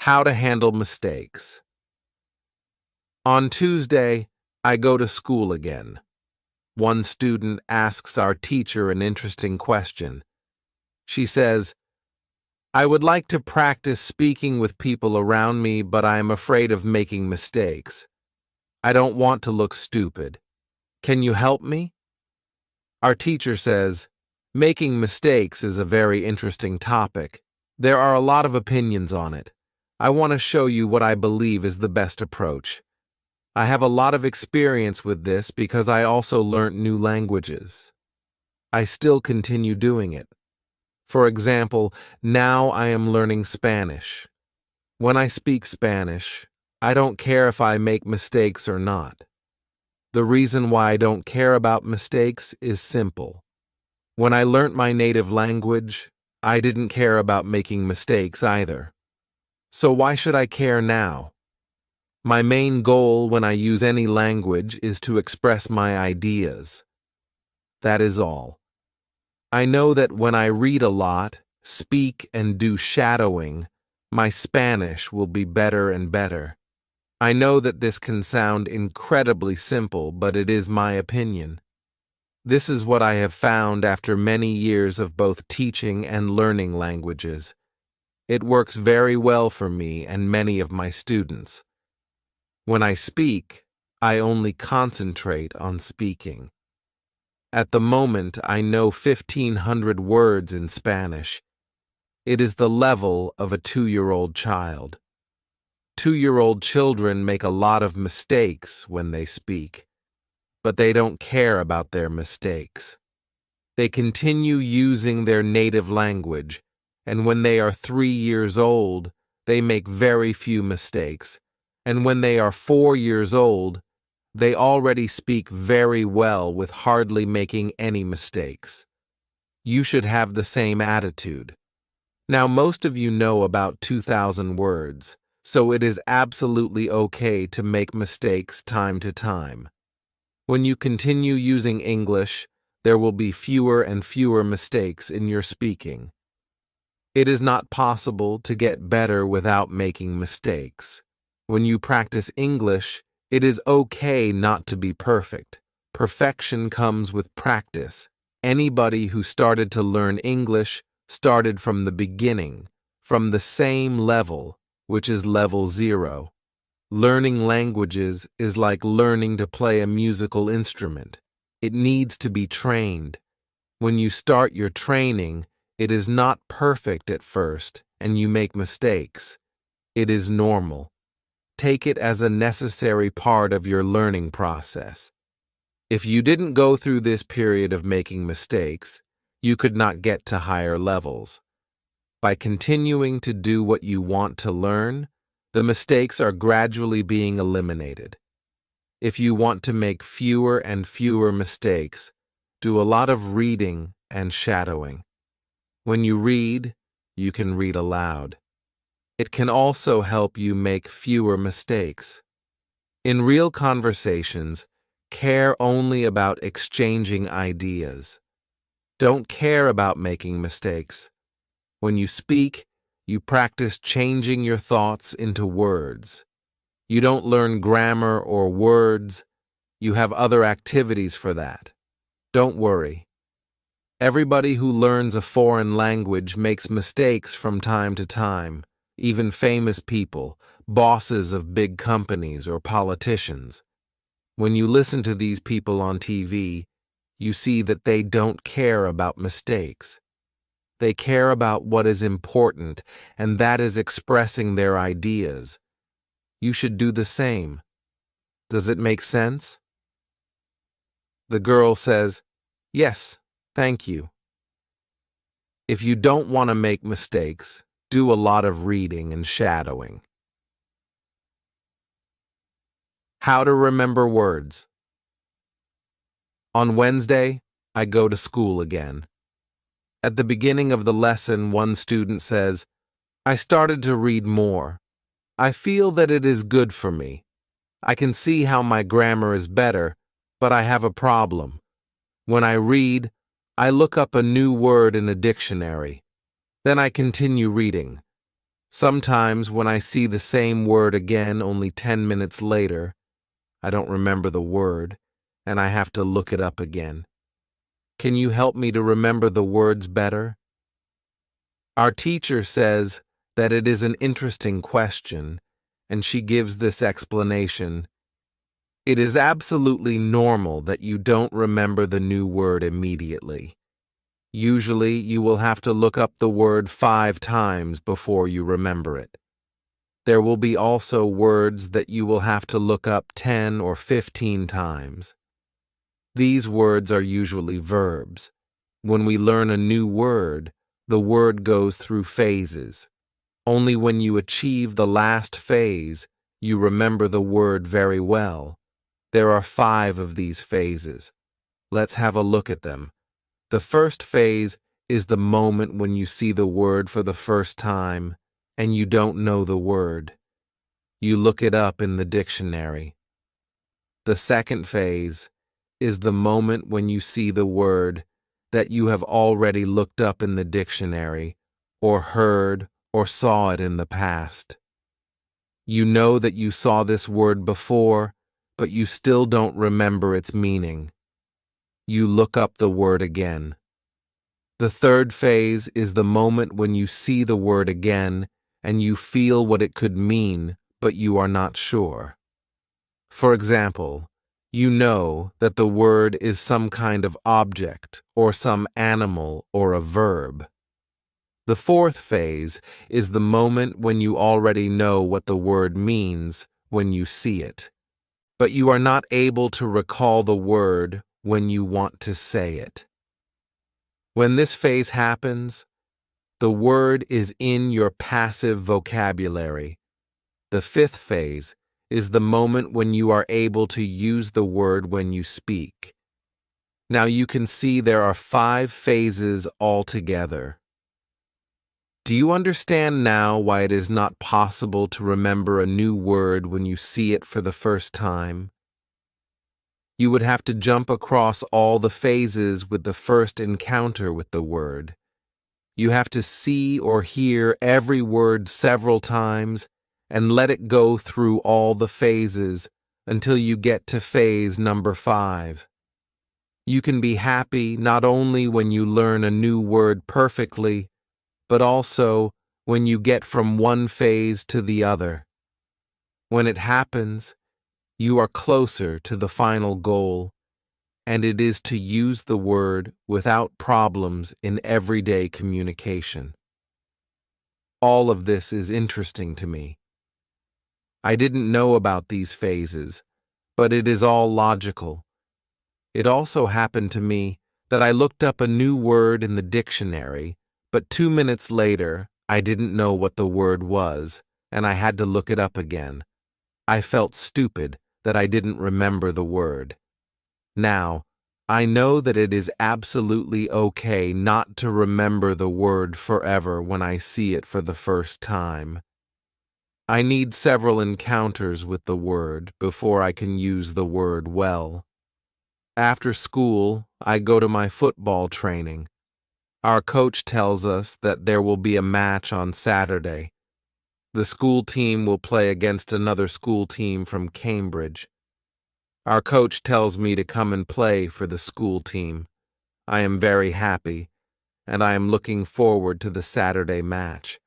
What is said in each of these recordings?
How to handle mistakes. On Tuesday, I go to school again. One student asks our teacher an interesting question. She says, "I would like to practice speaking with people around me, but I am afraid of making mistakes. I don't want to look stupid. Can you help me?" Our teacher says, "Making mistakes is a very interesting topic. There are a lot of opinions on it. I want to show you what I believe is the best approach. I have a lot of experience with this because I also learnt new languages. I still continue doing it. For example, now I am learning Spanish. When I speak Spanish, I don't care if I make mistakes or not. The reason why I don't care about mistakes is simple. When I learnt my native language, I didn't care about making mistakes either. So why should I care now? My main goal when I use any language is to express my ideas. That is all. I know that when I read a lot, speak and do shadowing, my Spanish will be better and better. I know that this can sound incredibly simple, but it is my opinion. This is what I have found after many years of both teaching and learning languages. It works very well for me and many of my students. When I speak, I only concentrate on speaking. At the moment, I know 1,500 words in Spanish. It is the level of a 2-year-old child. 2-year-old children make a lot of mistakes when they speak, but they don't care about their mistakes. They continue using their native language, and when they are 3 years old, they make very few mistakes. And when they are 4 years old, they already speak very well with hardly making any mistakes. You should have the same attitude. Now, most of you know about 2,000 words, so it is absolutely okay to make mistakes time to time. When you continue using English, there will be fewer and fewer mistakes in your speaking. It is not possible to get better without making mistakes. When you practice English, it is okay not to be perfect. Perfection comes with practice. Anybody who started to learn English started from the beginning, from the same level, which is level 0. Learning languages is like learning to play a musical instrument. It needs to be trained. When you start your training, it is not perfect at first, and you make mistakes. It is normal. Take it as a necessary part of your learning process. If you didn't go through this period of making mistakes, you could not get to higher levels. By continuing to do what you want to learn, the mistakes are gradually being eliminated. If you want to make fewer and fewer mistakes, do a lot of reading and shadowing. When you read, you can read aloud. It can also help you make fewer mistakes. In real conversations, care only about exchanging ideas. Don't care about making mistakes. When you speak, you practice changing your thoughts into words. You don't learn grammar or words. You have other activities for that. Don't worry. Everybody who learns a foreign language makes mistakes from time to time. Even famous people, bosses of big companies or politicians. When you listen to these people on TV, you see that they don't care about mistakes. They care about what is important, and that is expressing their ideas. You should do the same. Does it make sense? The girl says, "Yes, thank you." If you don't want to make mistakes, do a lot of reading and shadowing. How to remember words. On Wednesday, I go to school again. At the beginning of the lesson, one student says, "I started to read more. I feel that it is good for me. I can see how my grammar is better, but I have a problem. When I read, I look up a new word in a dictionary. Then I continue reading. Sometimes when I see the same word again only 10 minutes later, I don't remember the word, and I have to look it up again. Can you help me to remember the words better? Our teacher says that it is an interesting question, and she gives this explanation. It is absolutely normal that you don't remember the new word immediately. Usually, you will have to look up the word 5 times before you remember it. There will be also words that you will have to look up 10 or 15 times. These words are usually verbs. When we learn a new word, the word goes through phases. Only when you achieve the last phase, you remember the word very well. There are 5 of these phases. Let's have a look at them. The first phase is the moment when you see the word for the first time and you don't know the word. You look it up in the dictionary. The second phase is the moment when you see the word that you have already looked up in the dictionary or heard or saw it in the past. You know that you saw this word before, but you still don't remember its meaning. You look up the word again. The third phase is the moment when you see the word again and you feel what it could mean, but you are not sure. For example, you know that the word is some kind of object or some animal or a verb. The fourth phase is the moment when you already know what the word means when you see it, but you are not able to recall the word when you want to say it. When this phase happens, the word is in your passive vocabulary. The fifth phase is the moment when you are able to use the word when you speak. Now you can see there are 5 phases altogether. Do you understand now why it is not possible to remember a new word when you see it for the first time? You would have to jump across all the phases with the first encounter with the word. You have to see or hear every word several times and let it go through all the phases until you get to phase number 5. You can be happy not only when you learn a new word perfectly, but also when you get from one phase to the other. When it happens, you are closer to the final goal, and it is to use the word without problems in everyday communication. All of this is interesting to me. I didn't know about these phases, but it is all logical. It also happened to me that I looked up a new word in the dictionary, but 2 minutes later, I didn't know what the word was, and I had to look it up again. I felt stupid that I didn't remember the word. Now, I know that it is absolutely okay not to remember the word forever when I see it for the first time. I need several encounters with the word before I can use the word well. After school, I go to my football training. Our coach tells us that there will be a match on Saturday. The school team will play against another school team from Cambridge. Our coach tells me to come and play for the school team. I am very happy, and I am looking forward to the Saturday match.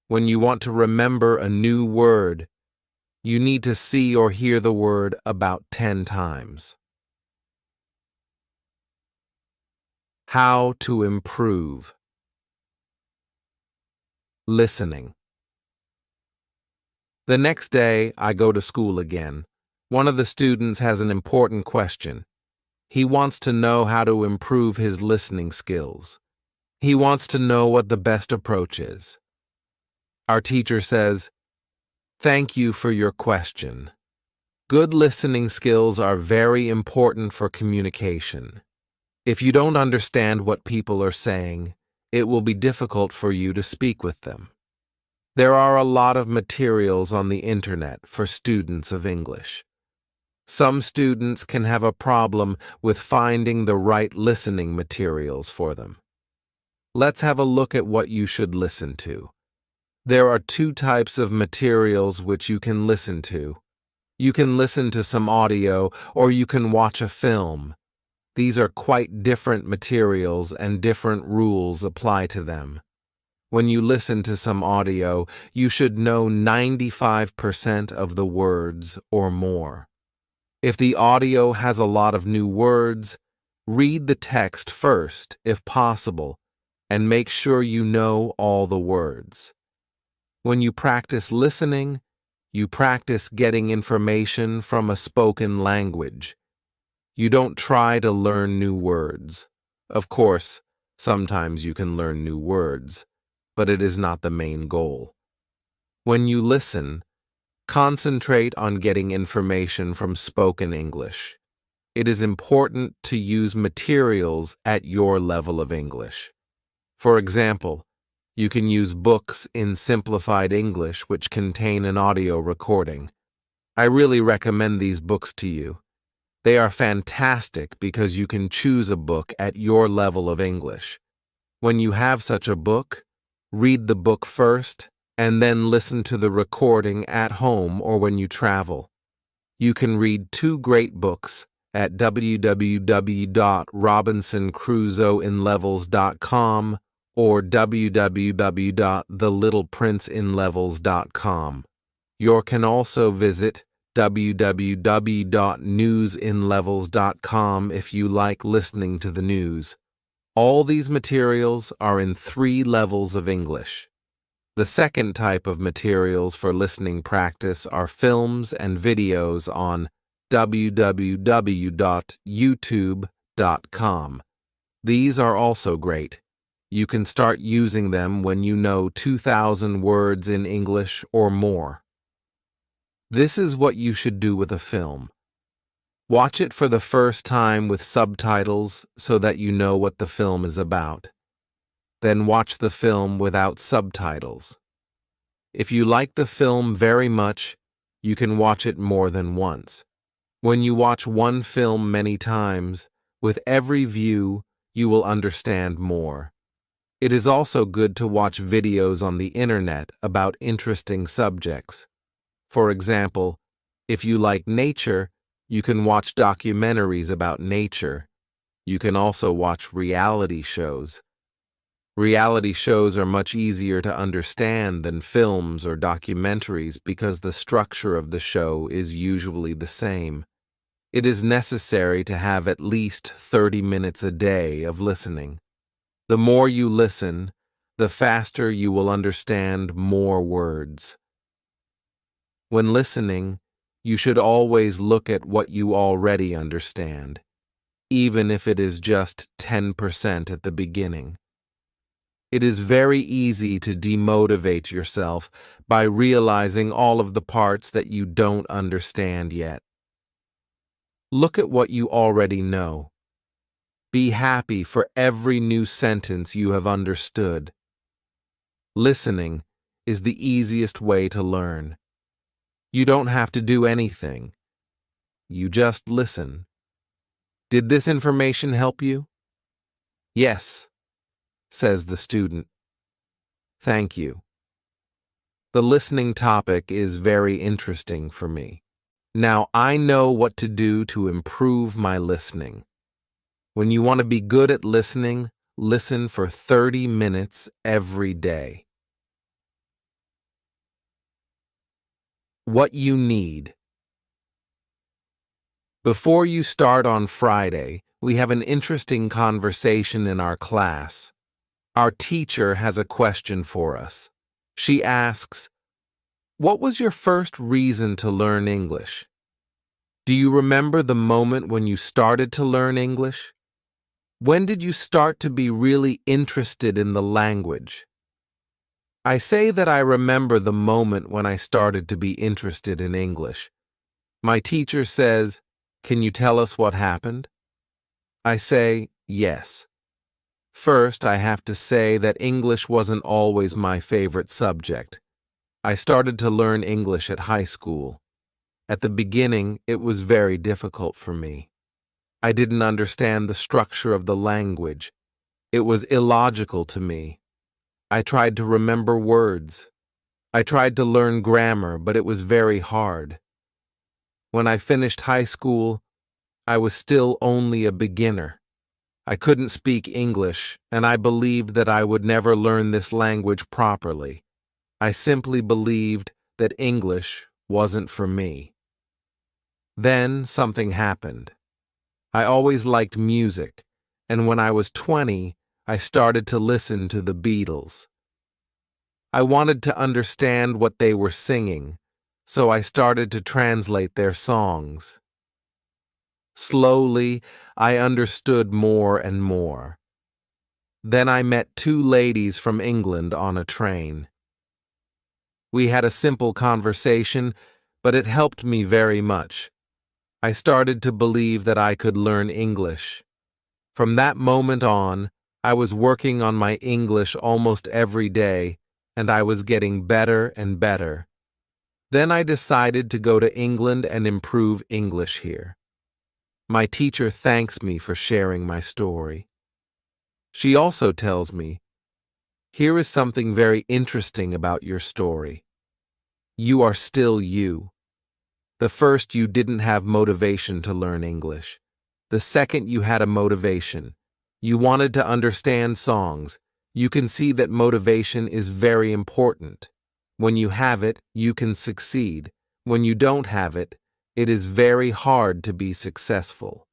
When you want to remember a new word, you need to see or hear the word about 10 times. How to improve. Listening. The next day, I go to school again. One of the students has an important question. He wants to know how to improve his listening skills. He wants to know what the best approach is. Our teacher says, "Thank you for your question. Good listening skills are very important for communication. If you don't understand what people are saying, it will be difficult for you to speak with them. There are a lot of materials on the internet for students of English. Some students can have a problem with finding the right listening materials for them. Let's have a look at what you should listen to. There are two types of materials which you can listen to. You can listen to some audio or you can watch a film. These are quite different materials and different rules apply to them. When you listen to some audio, you should know 95% of the words or more. If the audio has a lot of new words, read the text first, if possible, and make sure you know all the words. When you practice listening, you practice getting information from a spoken language. You don't try to learn new words. Of course, sometimes you can learn new words, but it is not the main goal. When you listen, concentrate on getting information from spoken English. It is important to use materials at your level of English. For example, you can use books in simplified English which contain an audio recording. I really recommend these books to you. They are fantastic because you can choose a book at your level of English. When you have such a book, read the book first and then listen to the recording at home or when you travel. You can read two great books at www.robinsoncrusoeinlevels.com or www.thelittleprinceinlevels.com. You can also visit www.newsinlevels.com if you like listening to the news. All these materials are in 3 levels of English. The second type of materials for listening practice are films and videos on www.youtube.com. These are also great. You can start using them when you know 2,000 words in English or more. This is what you should do with a film. Watch it for the first time with subtitles so that you know what the film is about. Then watch the film without subtitles. If you like the film very much, you can watch it more than once. When you watch one film many times, with every view, you will understand more. It is also good to watch videos on the internet about interesting subjects. For example, if you like nature, you can watch documentaries about nature. You can also watch reality shows. Reality shows are much easier to understand than films or documentaries because the structure of the show is usually the same. It is necessary to have at least 30 minutes a day of listening. The more you listen, the faster you will understand more words. When listening, you should always look at what you already understand, even if it is just 10% at the beginning. It is very easy to demotivate yourself by realizing all of the parts that you don't understand yet. Look at what you already know. Be happy for every new sentence you have understood. Listening is the easiest way to learn. You don't have to do anything. You just listen. Did this information help you? Yes, says the student. Thank you. The listening topic is very interesting for me. Now I know what to do to improve my listening. When you want to be good at listening, listen for 30 minutes every day. What you need. Before you start on Friday, we have an interesting conversation in our class. Our teacher has a question for us. She asks, "What was your first reason to learn English? Do you remember the moment when you started to learn English? When did you start to be really interested in the language?" I say that I remember the moment when I started to be interested in English. My teacher says, "Can you tell us what happened?" I say, yes. First, I have to say that English wasn't always my favorite subject. I started to learn English at high school. At the beginning, it was very difficult for me. I didn't understand the structure of the language. It was illogical to me. I tried to remember words. I tried to learn grammar, but it was very hard. When I finished high school, I was still only a beginner. I couldn't speak English, and I believed that I would never learn this language properly. I simply believed that English wasn't for me. Then something happened. I always liked music, and when I was 20, I started to listen to the Beatles. I wanted to understand what they were singing, so I started to translate their songs. Slowly, I understood more and more. Then I met two ladies from England on a train. We had a simple conversation, but it helped me very much. I started to believe that I could learn English. From that moment on, I was working on my English almost every day, and I was getting better and better. Then I decided to go to England and improve English here. My teacher thanks me for sharing my story. She also tells me, "Here is something very interesting about your story. You are still you. The first, you didn't have motivation to learn English. The second, you had a motivation. You wanted to understand songs. You can see that motivation is very important. When you have it, you can succeed. When you don't have it, it is very hard to be successful."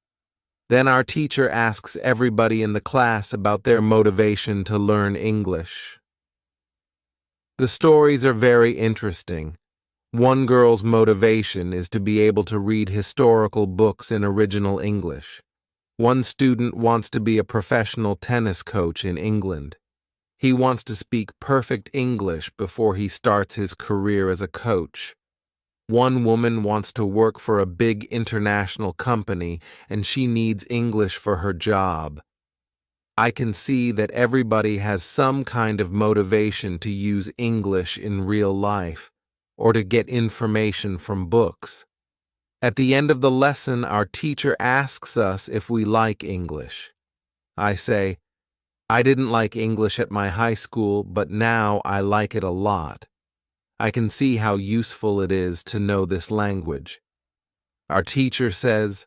Then our teacher asks everybody in the class about their motivation to learn English. The stories are very interesting. One girl's motivation is to be able to read historical books in original English. One student wants to be a professional tennis coach in England. He wants to speak perfect English before he starts his career as a coach. One woman wants to work for a big international company, and she needs English for her job. I can see that everybody has some kind of motivation to use English in real life, or to get information from books. At the end of the lesson, our teacher asks us if we like English. I say, "I didn't like English at my high school, but now I like it a lot. I can see how useful it is to know this language." Our teacher says,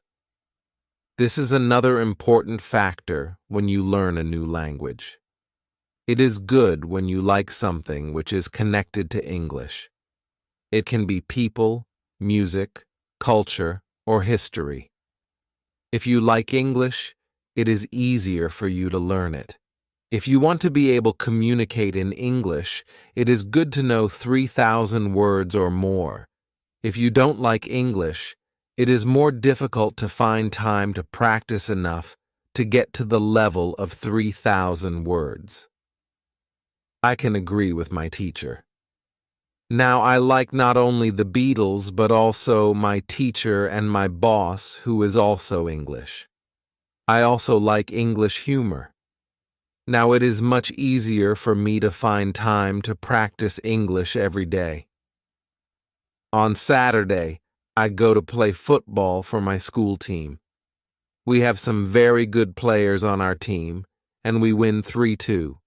"This is another important factor when you learn a new language. It is good when you like something which is connected to English. It can be people, music, culture, or history. If you like English, it is easier for you to learn it. If you want to be able to communicate in English, it is good to know 3,000 words or more. If you don't like English, it is more difficult to find time to practice enough to get to the level of 3,000 words." I can agree with my teacher. Now, I like not only the Beatles, but also my teacher and my boss, who is also English. I also like English humor. Now, it is much easier for me to find time to practice English every day. On Saturday, I go to play football for my school team. We have some very good players on our team, and we win 3-2.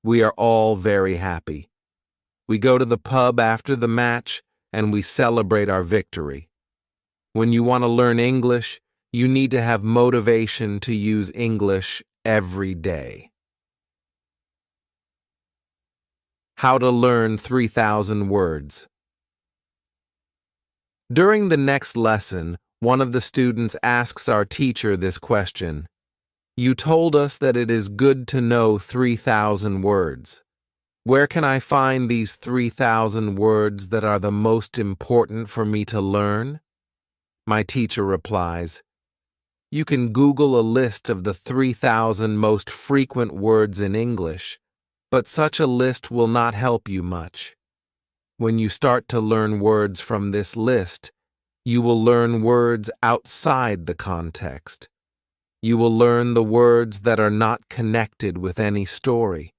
We are all very happy. We go to the pub after the match, and we celebrate our victory. When you want to learn English, you need to have motivation to use English every day. How to learn 3,000 words. During the next lesson, one of the students asks our teacher this question: "You told us that it is good to know 3,000 words. Where can I find these 3,000 words that are the most important for me to learn?" My teacher replies, "You can Google a list of the 3,000 most frequent words in English, but such a list will not help you much. When you start to learn words from this list, you will learn words outside the context. You will learn the words that are not connected with any story.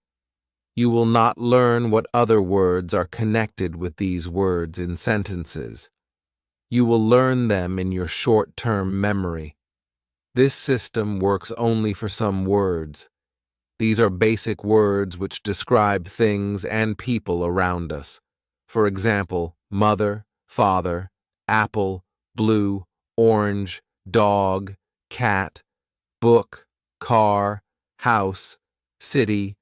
You will not learn what other words are connected with these words in sentences. You will learn them in your short-term memory. This system works only for some words. These are basic words which describe things and people around us. For example, mother, father, apple, blue, orange, dog, cat, book, car, house, city,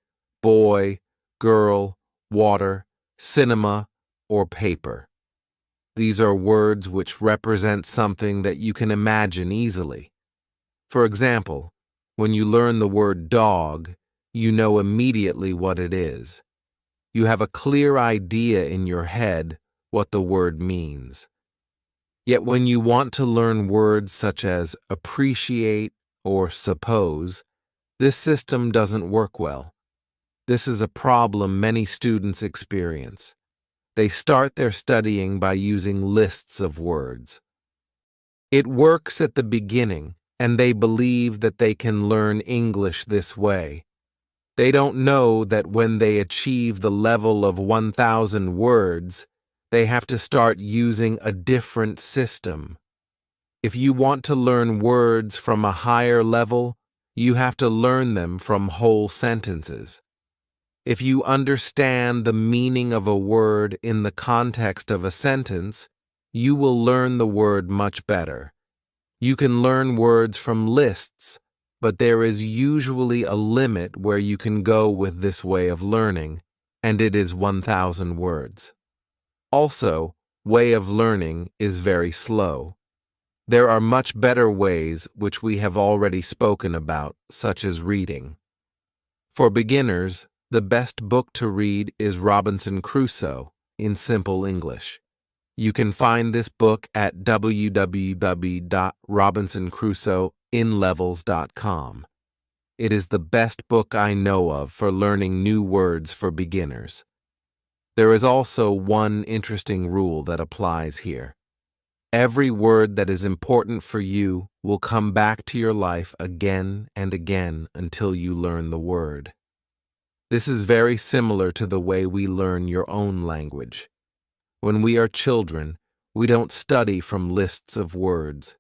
boy, girl, water, cinema, or paper. These are words which represent something that you can imagine easily. For example, when you learn the word dog, you know immediately what it is. You have a clear idea in your head what the word means. Yet when you want to learn words such as appreciate or suppose, this system doesn't work well. This is a problem many students experience. They start their studying by using lists of words. It works at the beginning, and they believe that they can learn English this way. They don't know that when they achieve the level of 1,000 words, they have to start using a different system. If you want to learn words from a higher level, you have to learn them from whole sentences. If you understand the meaning of a word in the context of a sentence, you will learn the word much better. You can learn words from lists, but there is usually a limit where you can go with this way of learning, and it is 1,000 words. Also, way of learning is very slow. There are much better ways which we have already spoken about, such as reading. For beginners, the best book to read is Robinson Crusoe in simple English. You can find this book at www.robinsoncrusoeinlevels.com. It is the best book I know of for learning new words for beginners. There is also one interesting rule that applies here. Every word that is important for you will come back to your life again and again until you learn the word. This is very similar to the way we learn your own language. When we are children, we don't study from lists of words.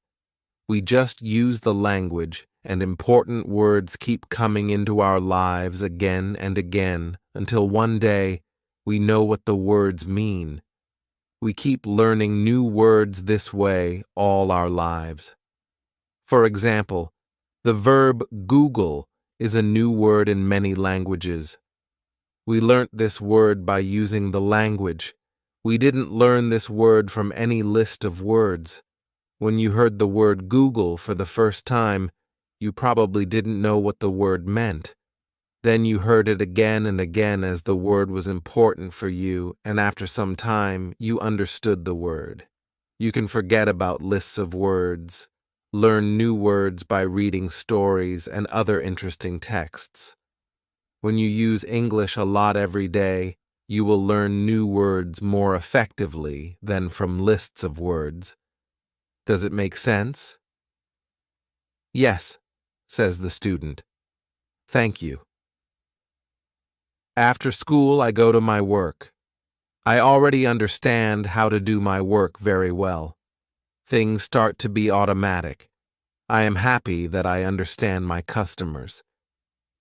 We just use the language, and important words keep coming into our lives again and again until one day we know what the words mean. We keep learning new words this way all our lives. For example, the verb Google is a new word in many languages. We learnt this word by using the language. We didn't learn this word from any list of words. When you heard the word Google for the first time, you probably didn't know what the word meant. Then you heard it again and again as the word was important for you, and after some time, you understood the word. You can forget about lists of words, learn new words by reading stories and other interesting texts. When you use English a lot every day, you will learn new words more effectively than from lists of words. Does it make sense? Yes, says the student. Thank you. After school, I go to my work. I already understand how to do my work very well. Things start to be automatic. I am happy that I understand my customers.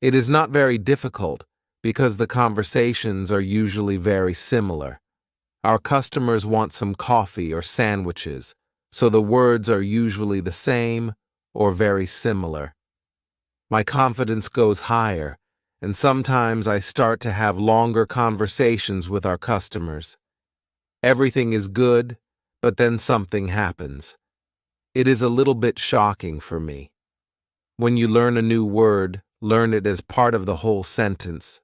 It is not very difficult because the conversations are usually very similar. Our customers want some coffee or sandwiches, so the words are usually the same or very similar. My confidence goes higher, and sometimes I start to have longer conversations with our customers. Everything is good, but then something happens. It is a little bit shocking for me. When you learn a new word, learn it as part of the whole sentence,